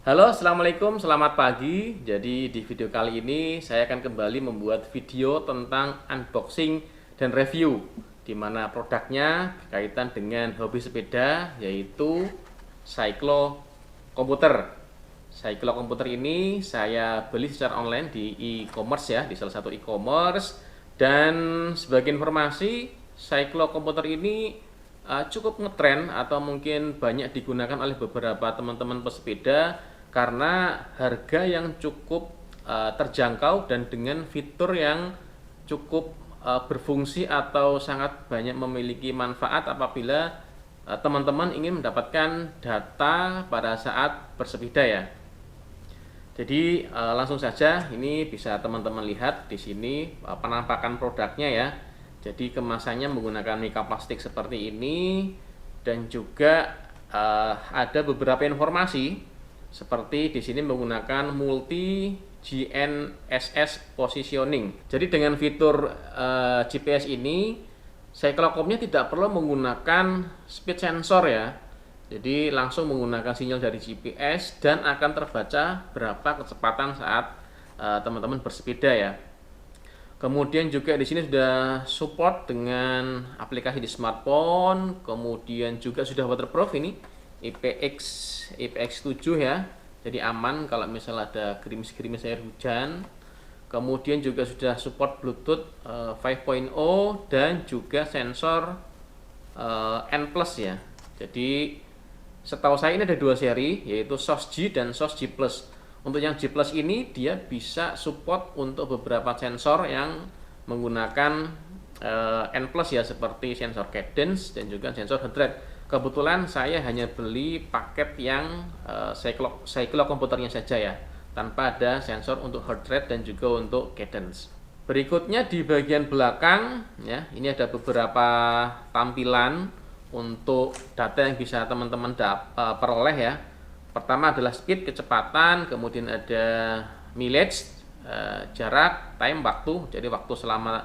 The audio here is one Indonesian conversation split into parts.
Halo, assalamualaikum, selamat pagi. Jadi di video kali ini saya akan kembali membuat video tentang unboxing dan review, di mana produknya berkaitan dengan hobi sepeda, yaitu Cyclo Komputer. Cyclo Komputer ini saya beli secara online di e-commerce ya, di salah satu e-commerce. Dan sebagai informasi, Cyclo Komputer ini cukup ngetren atau mungkin banyak digunakan oleh beberapa teman-teman pesepeda karena harga yang cukup terjangkau dan dengan fitur yang cukup berfungsi atau sangat banyak memiliki manfaat apabila teman-teman ingin mendapatkan data pada saat bersepeda ya. Jadi langsung saja ini bisa teman-teman lihat di sini penampakan produknya ya. Jadi kemasannya menggunakan mika plastik seperti ini dan juga ada beberapa informasi seperti di sini menggunakan multi GNSS positioning. Jadi dengan fitur GPS ini, Cyclocom-nya tidak perlu menggunakan speed sensor ya. Jadi langsung menggunakan sinyal dari GPS dan akan terbaca berapa kecepatan saat teman-teman bersepeda ya. Kemudian juga di sini sudah support dengan aplikasi di smartphone, kemudian juga sudah waterproof ini IPX7 ya. Jadi aman kalau misalnya ada gerimis-gerimis air hujan. Kemudian juga sudah support Bluetooth 5.0 dan juga sensor N+ ya. Jadi setahu saya ini ada dua seri, yaitu SOS G dan SOS G+. Untuk yang G+ ini dia bisa support untuk beberapa sensor yang menggunakan N+ ya, seperti sensor cadence dan juga sensor heart rate. Kebetulan saya hanya beli paket yang Cyclo komputernya saja ya, tanpa ada sensor untuk heart rate dan juga untuk cadence. Berikutnya di bagian belakang ya, ini ada beberapa tampilan untuk data yang bisa teman-teman peroleh ya. Pertama adalah speed, kecepatan, kemudian ada mileage, jarak, time, waktu, jadi waktu selama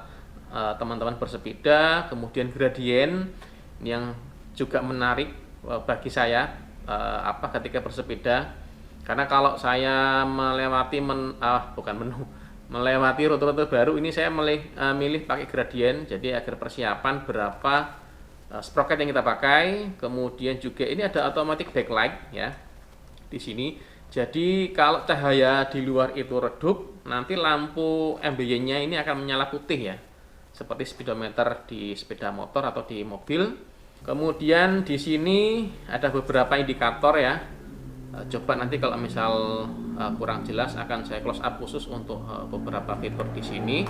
teman-teman bersepeda, kemudian gradien yang juga menarik bagi saya ketika bersepeda, karena kalau saya melewati melewati rute-rute baru ini saya milih pakai gradien, jadi agar persiapan berapa sprocket yang kita pakai. Kemudian juga ini ada automatic backlight ya di sini. Jadi kalau cahaya di luar itu redup, nanti lampu ambient-nya ini akan menyala putih ya, seperti speedometer di sepeda motor atau di mobil. Kemudian di sini ada beberapa indikator ya. Coba nanti kalau misal kurang jelas akan saya close up khusus untuk beberapa fitur di sini.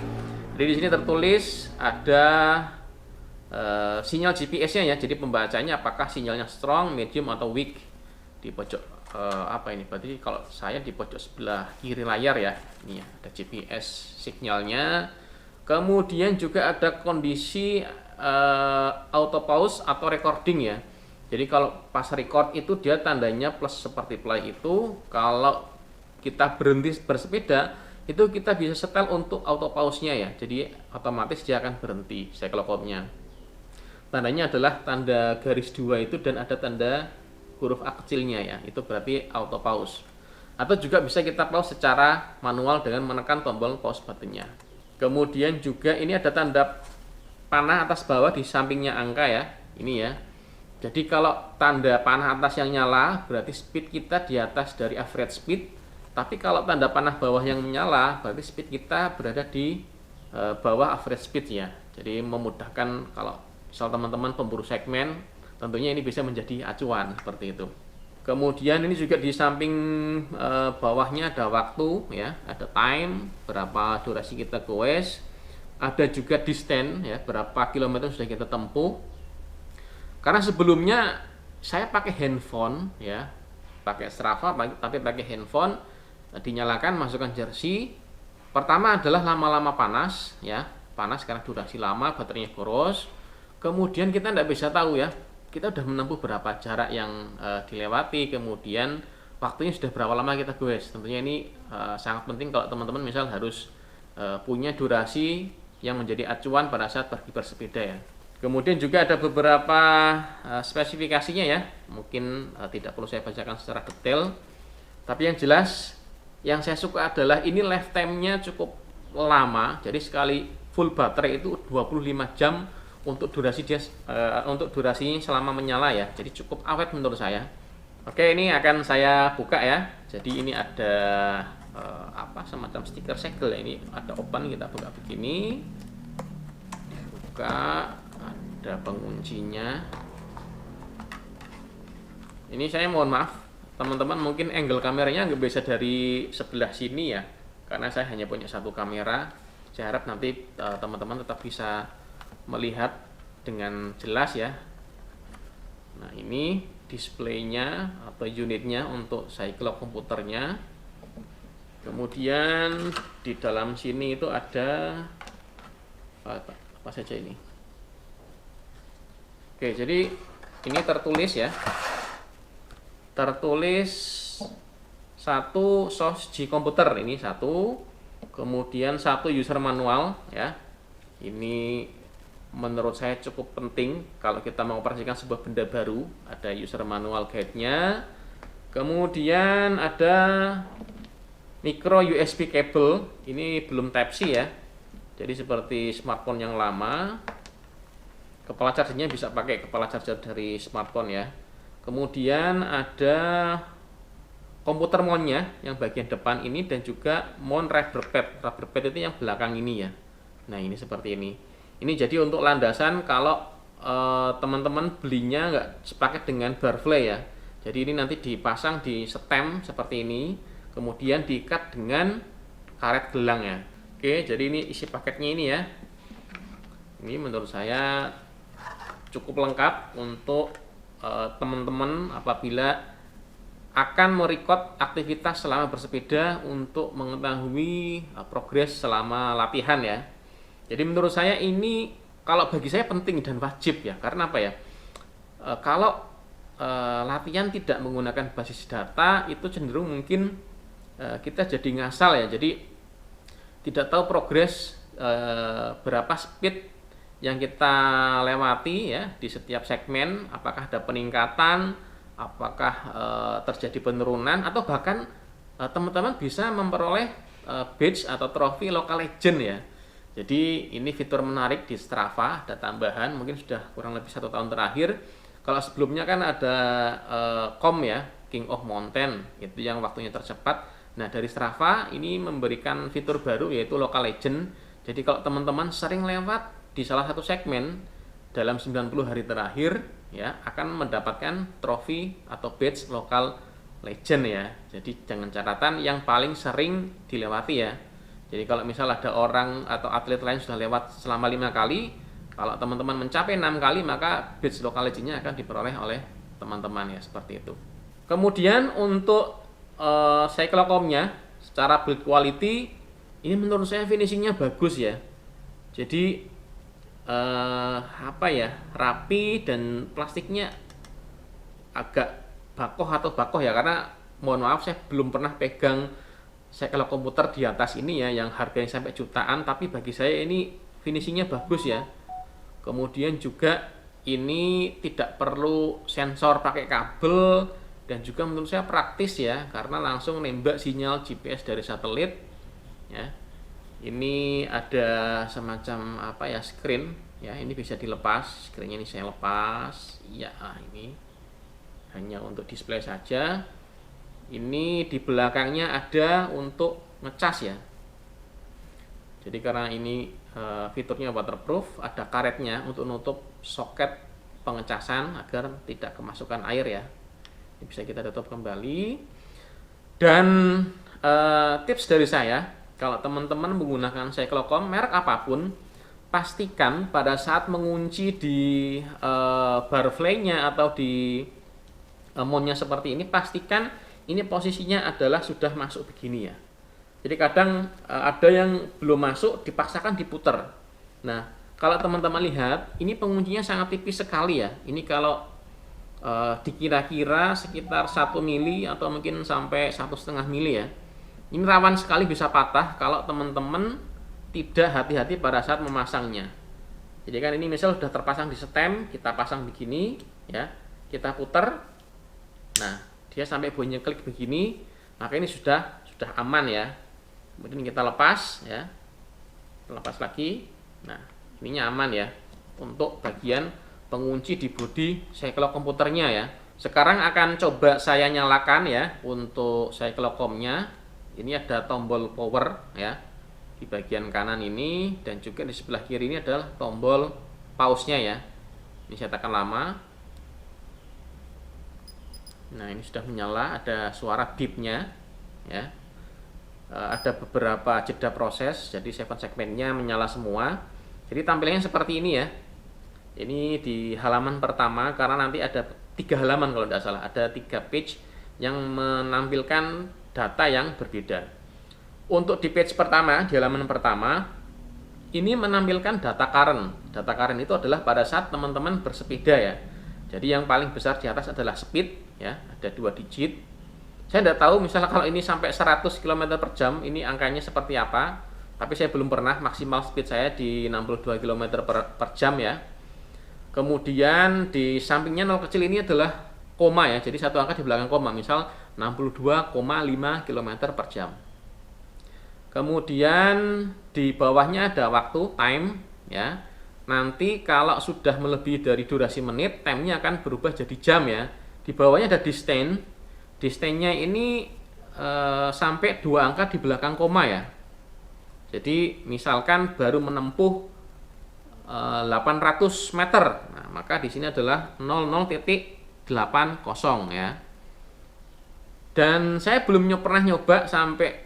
Jadi di sini tertulis ada sinyal GPS-nya ya. Jadi pembacanya apakah sinyalnya strong, medium atau weak di pojok berarti kalau saya di pojok sebelah kiri layar ya. Ini ya, ada GPS sinyalnya. Kemudian juga ada kondisi auto pause atau recording ya. Jadi kalau pas record itu dia tandanya plus seperti play itu. Kalau kita berhenti bersepeda itu kita bisa setel untuk auto pause-nya ya. Jadi otomatis dia akan berhenti Cyclocom-nya. Tandanya adalah tanda garis 2 itu dan ada tanda huruf A kecilnya ya. Itu berarti auto pause. Atau juga bisa kita pause secara manual dengan menekan tombol pause button-nya. Kemudian juga ini ada tanda panah atas bawah di sampingnya angka ya, ini ya. Jadi kalau tanda panah atas yang nyala berarti speed kita di atas dari average speed. Tapi kalau tanda panah bawah yang menyala berarti speed kita berada di bawah average speed ya. Jadi memudahkan kalau misal teman-teman pemburu segmen, tentunya ini bisa menjadi acuan seperti itu. Kemudian ini juga di samping bawahnya ada waktu ya, ada time, berapa durasi kita goes. Ada juga distance ya, berapa kilometer sudah kita tempuh. Karena sebelumnya saya pakai handphone ya, pakai Strava tapi pakai handphone, dinyalakan, masukkan jersey. Pertama adalah lama-lama panas ya, panas karena durasi lama, baterainya boros. Kemudian kita tidak bisa tahu ya, kita sudah menempuh berapa jarak yang dilewati, kemudian waktunya sudah berapa lama kita goes. Tentunya ini sangat penting kalau teman-teman misal harus punya durasi yang menjadi acuan pada saat pergi bersepeda ya. Kemudian juga ada beberapa spesifikasinya ya, mungkin tidak perlu saya bacakan secara detail. Tapi yang jelas yang saya suka adalah ini lifetime-nya cukup lama. Jadi sekali full baterai itu 25 jam untuk durasi dia untuk durasinya selama menyala ya. Jadi cukup awet menurut saya. Oke, ini akan saya buka ya. Jadi ini ada semacam stiker segel ya. Ini ada open, kita buka begini. Dibuka, ada penguncinya. Ini saya mohon maaf, teman-teman, mungkin angle kameranya nggak bisa dari sebelah sini ya, karena saya hanya punya satu kamera. Saya harap nanti teman-teman tetap bisa melihat dengan jelas ya. Nah, ini displaynya atau unitnya untuk cyclock komputernya. Kemudian di dalam sini itu ada apa saja ini. Oke, jadi ini tertulis ya. Tertulis satu source G komputer, ini satu, kemudian satu user manual ya. Ini menurut saya cukup penting kalau kita mengoperasikan sebuah benda baru. Ada user manual guide-nya, kemudian ada micro USB cable, ini belum Type C ya, jadi seperti smartphone yang lama. Kepala chargernya bisa pakai kepala charger dari smartphone ya. Kemudian ada komputer mount-nya yang bagian depan ini, dan juga mount rubber pad. Rubber pad itu yang belakang ini ya. Nah, ini seperti ini. Ini jadi untuk landasan kalau teman-teman belinya nggak sepaket dengan barfly ya. Jadi ini nanti dipasang di stem seperti ini, kemudian diikat dengan karet gelang ya. Oke, jadi ini isi paketnya ini ya. Ini menurut saya cukup lengkap untuk teman-teman apabila akan merekod aktivitas selama bersepeda untuk mengetahui progres selama latihan ya. Jadi menurut saya ini kalau bagi saya penting dan wajib ya. Karena apa ya? Kalau latihan tidak menggunakan basis data itu cenderung mungkin kita jadi ngasal ya. Jadi tidak tahu progres berapa speed yang kita lewati ya di setiap segmen, apakah ada peningkatan, apakah terjadi penurunan, atau bahkan teman-teman bisa memperoleh badge atau trofi local legend ya. Jadi ini fitur menarik di Strava, ada tambahan, mungkin sudah kurang lebih 1 tahun terakhir. Kalau sebelumnya kan ada COM ya, King of Mountain, itu yang waktunya tercepat. Nah, dari Strava ini memberikan fitur baru yaitu local legend. Jadi kalau teman-teman sering lewat di salah satu segmen dalam 90 hari terakhir ya, akan mendapatkan trofi atau badge local legend ya. Jadi dengan catatan yang paling sering dilewati ya. Jadi kalau misal ada orang atau atlet lain sudah lewat selama 5 kali, kalau teman-teman mencapai 6 kali, maka badge local legend-nya akan diperoleh oleh teman-teman ya, seperti itu. Kemudian untuk cyclocom-nya secara build quality ini menurut saya finishingnya bagus ya. Jadi rapi, dan plastiknya agak bakoh ya, karena mohon maaf saya belum pernah pegang cyclock komputer di atas ini ya yang harganya sampai jutaan, tapi bagi saya ini finishingnya bagus ya. Kemudian juga ini tidak perlu sensor pakai kabel, dan juga menurut saya praktis ya, karena langsung nembak sinyal GPS dari satelit ya. Ini ada semacam screen ya, ini bisa dilepas, screennya ini saya lepas ya. Ini hanya untuk display saja. Ini di belakangnya ada untuk ngecas ya. Jadi karena ini fiturnya waterproof, ada karetnya untuk nutup soket pengecasan agar tidak kemasukan air ya. Ini bisa kita tutup kembali. Dan tips dari saya, kalau teman-teman menggunakan cyclocom merek apapun, pastikan pada saat mengunci di barfly-nya atau di mount-nya seperti ini, pastikan ini posisinya adalah sudah masuk begini ya. Jadi kadang ada yang belum masuk, dipaksakan diputer. Nah, kalau teman-teman lihat, ini penguncinya sangat tipis sekali ya. Ini kalau dikira-kira sekitar 1 mili atau mungkin sampai 1,5 mili ya. Ini rawan sekali bisa patah kalau teman-teman tidak hati-hati pada saat memasangnya. Jadi kan ini misal sudah terpasang di stem, kita pasang begini ya, kita putar. Nah, dia sampai bunyi klik begini. Maka ini sudah aman ya. Kemudian kita lepas ya. Lepas lagi. Nah, ininya aman ya untuk bagian pengunci di bodi cyclock komputernya ya. Sekarang akan coba saya nyalakan ya untuk cyclockomnya. Ini ada tombol power ya di bagian kanan ini, dan juga di sebelah kiri ini adalah tombol pause-nya ya. Ini saya tekan lama. Nah, ini sudah menyala, ada suara beep-nya ya. Ada beberapa jeda proses, jadi 7 segmennya menyala semua. Jadi tampilannya seperti ini ya. Ini di halaman pertama, karena nanti ada 3 halaman kalau tidak salah, ada 3 page yang menampilkan data yang berbeda. Untuk di page pertama, di halaman pertama, ini menampilkan data current. Data current itu adalah pada saat teman-teman bersepeda ya. Jadi yang paling besar di atas adalah speed ya, ada 2 digit. Saya tidak tahu misalnya kalau ini sampai 100 km per jam, ini angkanya seperti apa. Tapi saya belum pernah, maksimal speed saya di 62 km per jam ya. Kemudian di sampingnya 0 kecil ini adalah koma ya. Jadi satu angka di belakang koma, misal 62,5 km per jam. Kemudian di bawahnya ada waktu, time ya. Nanti kalau sudah melebihi dari durasi menit, time-nya akan berubah jadi jam ya. Di bawahnya ada distance. Distance-nya ini sampai 2 angka di belakang koma ya. Jadi misalkan baru menempuh 800 meter, nah, maka di sini adalah 00.80 ya. Dan saya belum pernah nyoba sampai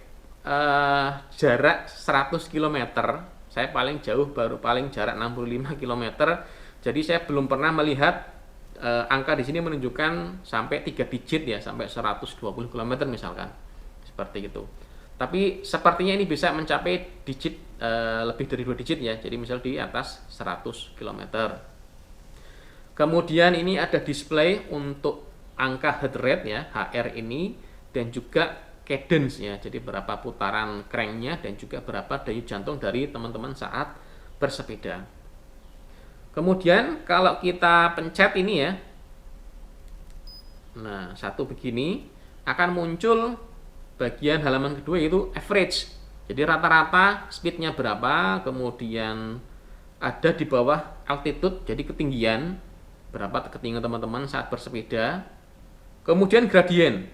jarak 100 km. Saya paling jauh baru paling jarak 65 km. Jadi saya belum pernah melihat angka di sini menunjukkan sampai 3 digit ya, sampai 120 km misalkan. Seperti itu. Tapi sepertinya ini bisa mencapai digit lebih dari 2 digit ya. Jadi misal di atas 100 km. Kemudian ini ada display untuk angka heart rate ya, HR ini, dan juga cadence ya. Jadi berapa putaran cranknya dan juga berapa denyut jantung dari teman-teman saat bersepeda. Kemudian kalau kita pencet ini ya, nah satu begini, akan muncul bagian halaman kedua yaitu average. Jadi rata-rata speednya berapa, kemudian ada di bawah altitude, jadi ketinggian, berapa ketinggian teman-teman saat bersepeda. Kemudian gradien.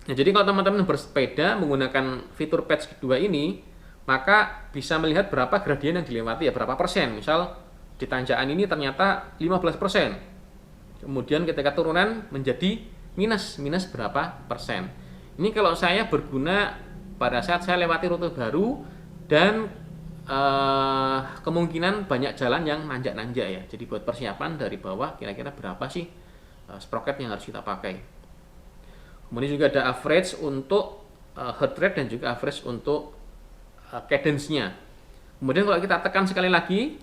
Nah, jadi kalau teman-teman bersepeda menggunakan fitur patch kedua ini, maka bisa melihat berapa gradien yang dilewati ya, berapa persen. Misal di tanjakan ini ternyata 15%. Kemudian ketika turunan menjadi minus berapa persen. Ini kalau saya berguna pada saat saya lewati rute baru dan kemungkinan banyak jalan yang nanjak-nanjak ya. Jadi buat persiapan dari bawah kira-kira berapa sih sprocket yang harus kita pakai. Kemudian juga ada average untuk heart rate dan juga average untuk cadence-nya. Kemudian kalau kita tekan sekali lagi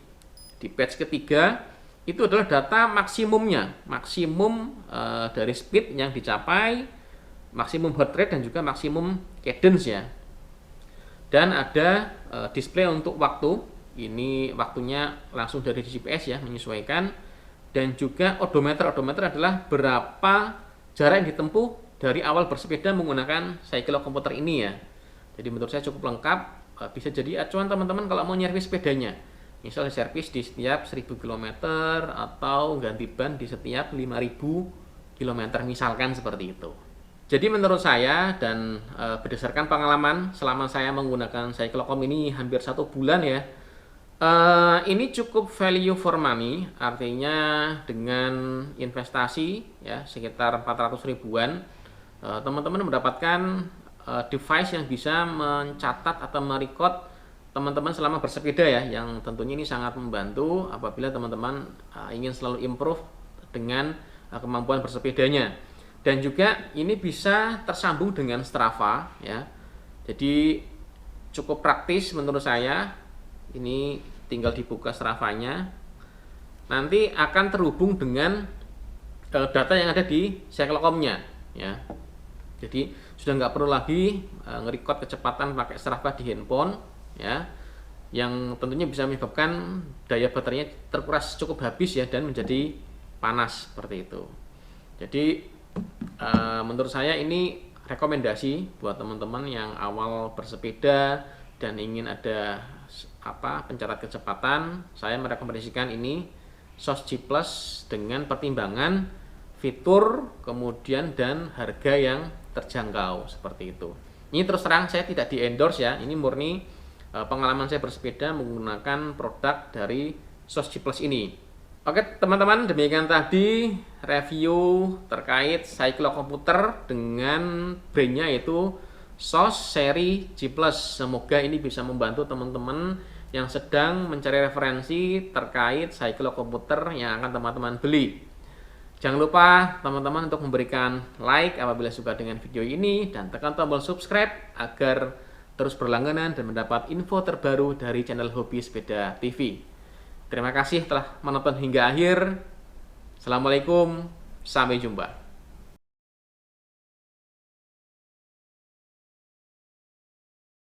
di page ketiga, itu adalah data maksimumnya, maksimum dari speed yang dicapai, maksimum heart rate dan juga maksimum cadence ya. Dan ada display untuk waktu, ini waktunya langsung dari GPS ya, menyesuaikan. Dan juga odometer adalah berapa jarak yang ditempuh dari awal bersepeda menggunakan cyclock komputer ini ya. Jadi menurut saya cukup lengkap, bisa jadi acuan teman-teman kalau mau nyervis sepedanya. Misalnya servis di setiap 1000 km atau ganti ban di setiap 5000 km misalkan seperti itu. Jadi menurut saya dan berdasarkan pengalaman selama saya menggunakan cyclockom ini hampir 1 bulan ya, ini cukup value for money, artinya dengan investasi ya sekitar 400 ribuan, teman-teman mendapatkan device yang bisa mencatat atau merecord teman-teman selama bersepeda ya, yang tentunya ini sangat membantu apabila teman-teman ingin selalu improve dengan kemampuan bersepedanya. Dan juga ini bisa tersambung dengan Strava ya. Jadi cukup praktis menurut saya. Ini tinggal dibuka Strava-nya. Nanti akan terhubung dengan data yang ada di cyclockom-nya ya. Jadi sudah nggak perlu lagi nge-record kecepatan pakai Strava di handphone ya, yang tentunya bisa menyebabkan daya baterainya terkuras cukup habis ya, dan menjadi panas seperti itu. Jadi menurut saya ini rekomendasi buat teman-teman yang awal bersepeda dan ingin ada pencatat kecepatan. Saya merekomendasikan ini SOS G Plus dengan pertimbangan fitur, kemudian dan harga yang terjangkau seperti itu. Ini terus terang saya tidak di endorse ya, ini murni pengalaman saya bersepeda menggunakan produk dari SOS G Plus ini. Oke teman-teman, demikian tadi review terkait cyclocomputer dengan brandnya yaitu SOS seri G Plus. Semoga ini bisa membantu teman-teman yang sedang mencari referensi terkait cyclocomputer yang akan teman-teman beli. Jangan lupa teman-teman untuk memberikan like apabila suka dengan video ini dan tekan tombol subscribe agar terus berlangganan dan mendapat info terbaru dari channel Hobi Sepeda TV. Terima kasih telah menonton hingga akhir. Assalamualaikum, sampai jumpa.